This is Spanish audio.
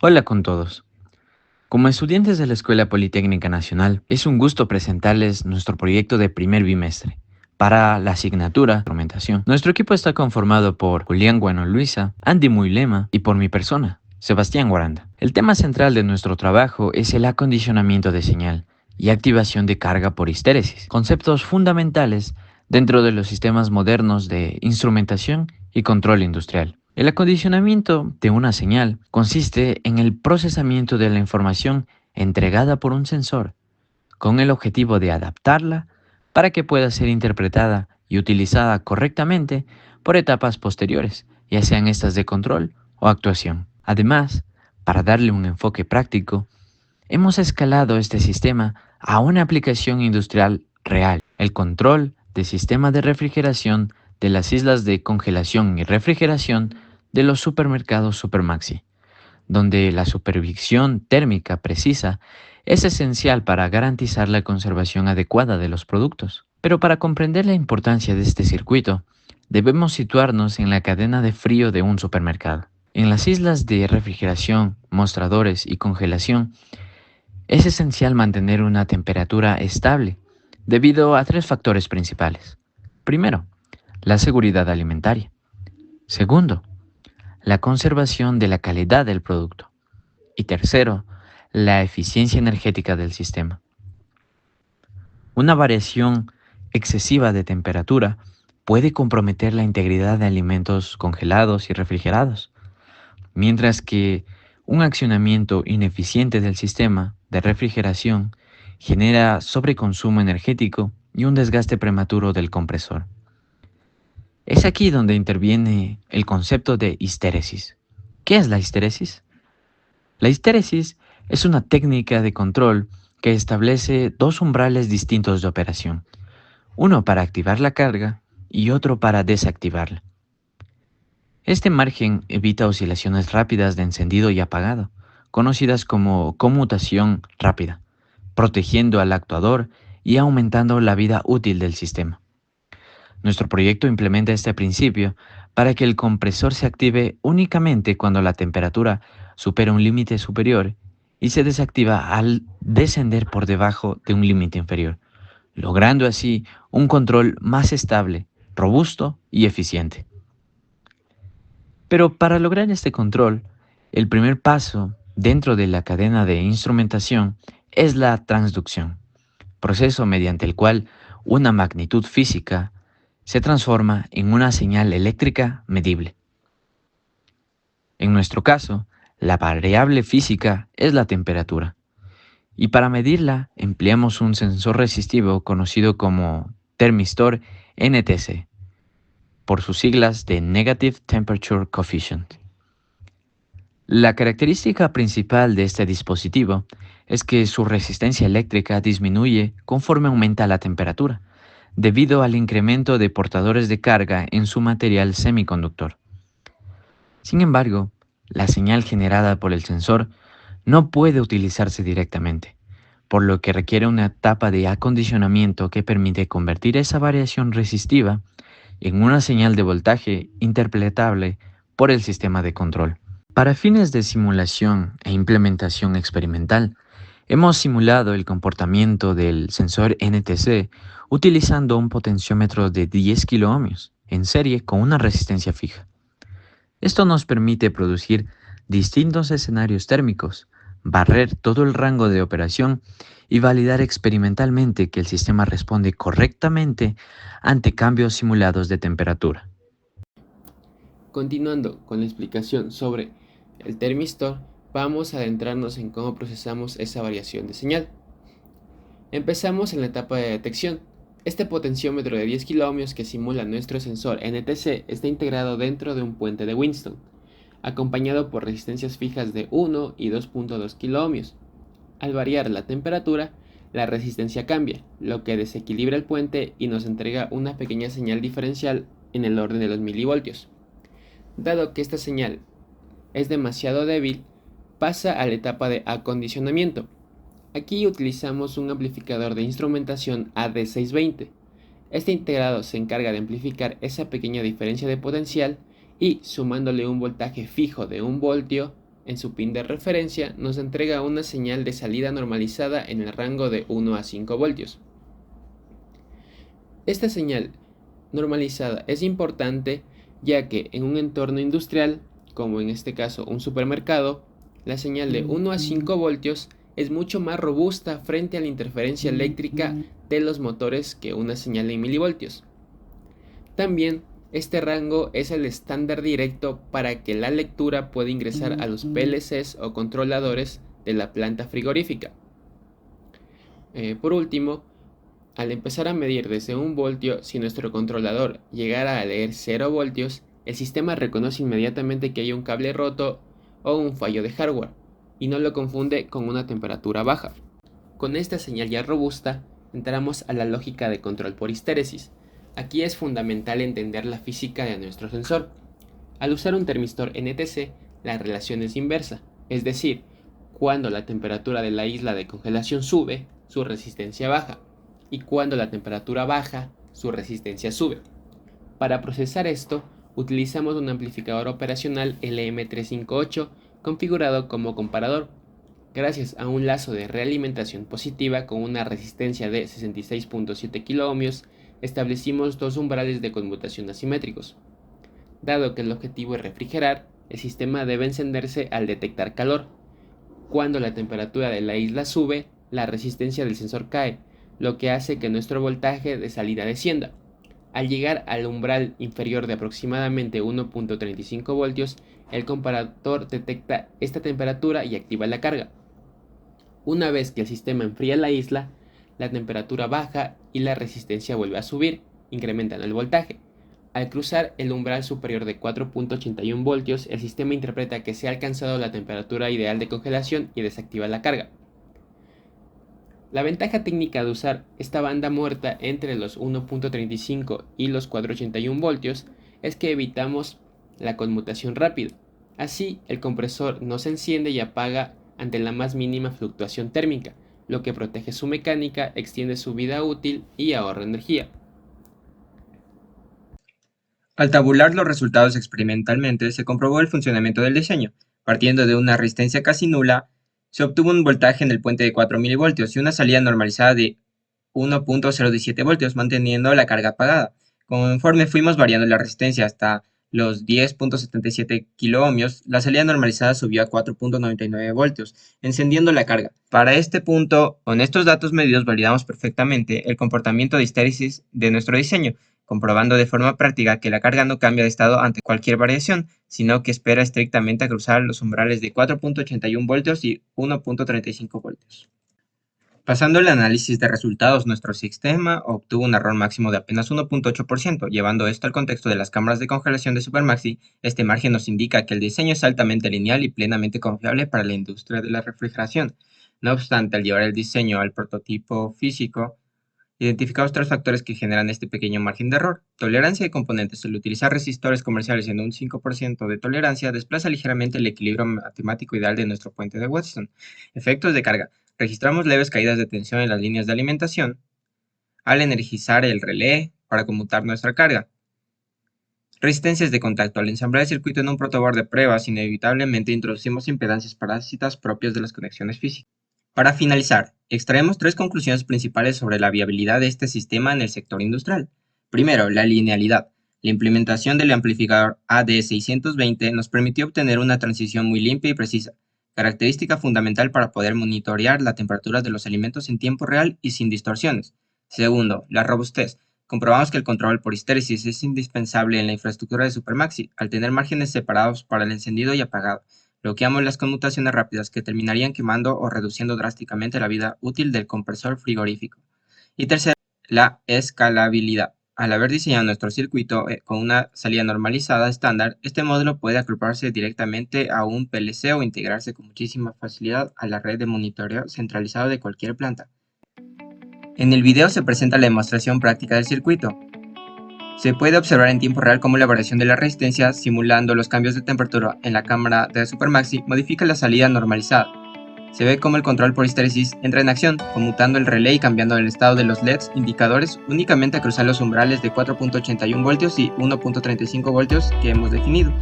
Hola con todos. Como estudiantes de la Escuela Politécnica Nacional, es un gusto presentarles nuestro proyecto de primer bimestre para la asignatura Instrumentación. Nuestro equipo está conformado por Julián Guano Luisa, Andy Muilema y por mi persona, Sebastián Guaranda. El tema central de nuestro trabajo es el acondicionamiento de señal y activación de carga por histéresis, conceptos fundamentales dentro de los sistemas modernos de instrumentación y control industrial. El acondicionamiento de una señal consiste en el procesamiento de la información entregada por un sensor con el objetivo de adaptarla para que pueda ser interpretada y utilizada correctamente por etapas posteriores, ya sean estas de control o actuación. Además, para darle un enfoque práctico, hemos escalado este sistema a una aplicación industrial real, el control del sistema de refrigeración de las islas de congelación y refrigeración de los supermercados Supermaxi, donde la supervisión térmica precisa es esencial para garantizar la conservación adecuada de los productos. Pero para comprender la importancia de este circuito, debemos situarnos en la cadena de frío de un supermercado. En las islas de refrigeración, mostradores y congelación, es esencial mantener una temperatura estable debido a tres factores principales. Primero, la seguridad alimentaria. Segundo, la conservación de la calidad del producto. Y tercero, la eficiencia energética del sistema. Una variación excesiva de temperatura puede comprometer la integridad de alimentos congelados y refrigerados, mientras que un accionamiento ineficiente del sistema de refrigeración genera sobreconsumo energético y un desgaste prematuro del compresor. Es aquí donde interviene el concepto de histéresis. ¿Qué es la histéresis? La histéresis es una técnica de control que establece dos umbrales distintos de operación, uno para activar la carga y otro para desactivarla. Este margen evita oscilaciones rápidas de encendido y apagado, conocidas como conmutación rápida, protegiendo al actuador y aumentando la vida útil del sistema. Nuestro proyecto implementa este principio para que el compresor se active únicamente cuando la temperatura supera un límite superior y se desactiva al descender por debajo de un límite inferior, logrando así un control más estable, robusto y eficiente. Pero para lograr este control, el primer paso dentro de la cadena de instrumentación es la transducción, proceso mediante el cual una magnitud física se transforma en una señal eléctrica medible. En nuestro caso, la variable física es la temperatura, y para medirla empleamos un sensor resistivo conocido como termistor NTC, por sus siglas de Negative Temperature Coefficient. La característica principal de este dispositivo es que su resistencia eléctrica disminuye conforme aumenta la temperatura, debido al incremento de portadores de carga en su material semiconductor. Sin embargo, la señal generada por el sensor no puede utilizarse directamente, por lo que requiere una etapa de acondicionamiento que permite convertir esa variación resistiva en una señal de voltaje interpretable por el sistema de control. Para fines de simulación e implementación experimental, hemos simulado el comportamiento del sensor NTC utilizando un potenciómetro de 10 kiloohmios en serie con una resistencia fija. Esto nos permite producir distintos escenarios térmicos, barrer todo el rango de operación y validar experimentalmente que el sistema responde correctamente ante cambios simulados de temperatura. Continuando con la explicación sobre el termistor, vamos a adentrarnos en cómo procesamos esa variación de señal. Empezamos en la etapa de detección. Este potenciómetro de 10 kiloohmios que simula nuestro sensor NTC está integrado dentro de un puente de Winston, acompañado por resistencias fijas de 1 y 2.2 kiloohmios. Al variar la temperatura, la resistencia cambia, lo que desequilibra el puente y nos entrega una pequeña señal diferencial en el orden de los milivoltios. Dado que esta señal es demasiado débil, pasa a la etapa de acondicionamiento. Aquí utilizamos un amplificador de instrumentación AD620. Este integrado se encarga de amplificar esa pequeña diferencia de potencial y, sumándole un voltaje fijo de 1 voltio, en su pin de referencia nos entrega una señal de salida normalizada en el rango de 1 a 5 voltios. Esta señal normalizada es importante ya que en un entorno industrial, como en este caso un supermercado, la señal de 1 a 5 voltios es mucho más robusta frente a la interferencia eléctrica de los motores que una señal en milivoltios. También este rango es el estándar directo para que la lectura pueda ingresar a los PLCs o controladores de la planta frigorífica. Por último, al empezar a medir desde 1 voltio, si nuestro controlador llegara a leer 0 voltios, el sistema reconoce inmediatamente que hay un cable roto o un fallo de hardware y no lo confunde con una temperatura baja. Con esta señal ya robusta, entramos a la lógica de control por histéresis. Aquí es fundamental entender la física de nuestro sensor. Al usar un termistor NTC, la relación es inversa, es decir, cuando la temperatura de la isla de congelación sube, su resistencia baja, y cuando la temperatura baja, su resistencia sube. Para procesar esto, utilizamos un amplificador operacional LM358 configurado como comparador. Gracias a un lazo de realimentación positiva con una resistencia de 66.7 kΩ, establecimos dos umbrales de conmutación asimétricos. Dado que el objetivo es refrigerar, el sistema debe encenderse al detectar calor. Cuando la temperatura de la isla sube, la resistencia del sensor cae, lo que hace que nuestro voltaje de salida descienda. Al llegar al umbral inferior de aproximadamente 1.35 voltios, el comparador detecta esta temperatura y activa la carga. Una vez que el sistema enfría la isla, la temperatura baja y la resistencia vuelve a subir, incrementando el voltaje. Al cruzar el umbral superior de 4.81 voltios, el sistema interpreta que se ha alcanzado la temperatura ideal de congelación y desactiva la carga. La ventaja técnica de usar esta banda muerta entre los 1.35 y los 481 voltios es que evitamos la conmutación rápida. Así, el compresor no se enciende y apaga ante la más mínima fluctuación térmica, lo que protege su mecánica, extiende su vida útil y ahorra energía. Al tabular los resultados experimentalmente, se comprobó el funcionamiento del diseño. Partiendo de una resistencia casi nula, se obtuvo un voltaje en el puente de 4 milivoltios y una salida normalizada de 1.017 voltios, manteniendo la carga apagada. Conforme fuimos variando la resistencia hasta los 10.77 kiloohmios, la salida normalizada subió a 4.99 voltios, encendiendo la carga. Para este punto, con estos datos medidos validamos perfectamente el comportamiento de histéresis de nuestro diseño, comprobando de forma práctica que la carga no cambia de estado ante cualquier variación, sino que espera estrictamente a cruzar los umbrales de 4.81 voltios y 1.35 voltios. Pasando el análisis de resultados, nuestro sistema obtuvo un error máximo de apenas 1.8%. Llevando esto al contexto de las cámaras de congelación de Supermaxi, este margen nos indica que el diseño es altamente lineal y plenamente confiable para la industria de la refrigeración. No obstante, al llevar el diseño al prototipo físico, identificamos tres factores que generan este pequeño margen de error. Tolerancia de componentes. El utilizar resistores comerciales en un 5% de tolerancia desplaza ligeramente el equilibrio matemático ideal de nuestro puente de Wheatstone. Efectos de carga. Registramos leves caídas de tensión en las líneas de alimentación al energizar el relé para conmutar nuestra carga. Resistencias de contacto. Al ensamblar el circuito en un protoboard de pruebas, inevitablemente introducimos impedancias parásitas propias de las conexiones físicas. Para finalizar, extraemos tres conclusiones principales sobre la viabilidad de este sistema en el sector industrial. Primero, la linealidad. La implementación del amplificador AD620 nos permitió obtener una transición muy limpia y precisa, característica fundamental para poder monitorear la temperatura de los alimentos en tiempo real y sin distorsiones. Segundo, la robustez. Comprobamos que el control por histéresis es indispensable en la infraestructura de Supermaxi, al tener márgenes separados para el encendido y apagado. Bloqueamos las conmutaciones rápidas que terminarían quemando o reduciendo drásticamente la vida útil del compresor frigorífico. Y tercero, la escalabilidad. Al haber diseñado nuestro circuito con una salida normalizada estándar, este módulo puede agruparse directamente a un PLC o integrarse con muchísima facilidad a la red de monitoreo centralizado de cualquier planta. En el video se presenta la demostración práctica del circuito. Se puede observar en tiempo real cómo la variación de la resistencia, simulando los cambios de temperatura en la cámara de Supermaxi, modifica la salida normalizada. Se ve cómo el control por histéresis entra en acción, conmutando el relé y cambiando el estado de los LEDs indicadores únicamente a cruzar los umbrales de 4.81 voltios y 1.35 voltios que hemos definido.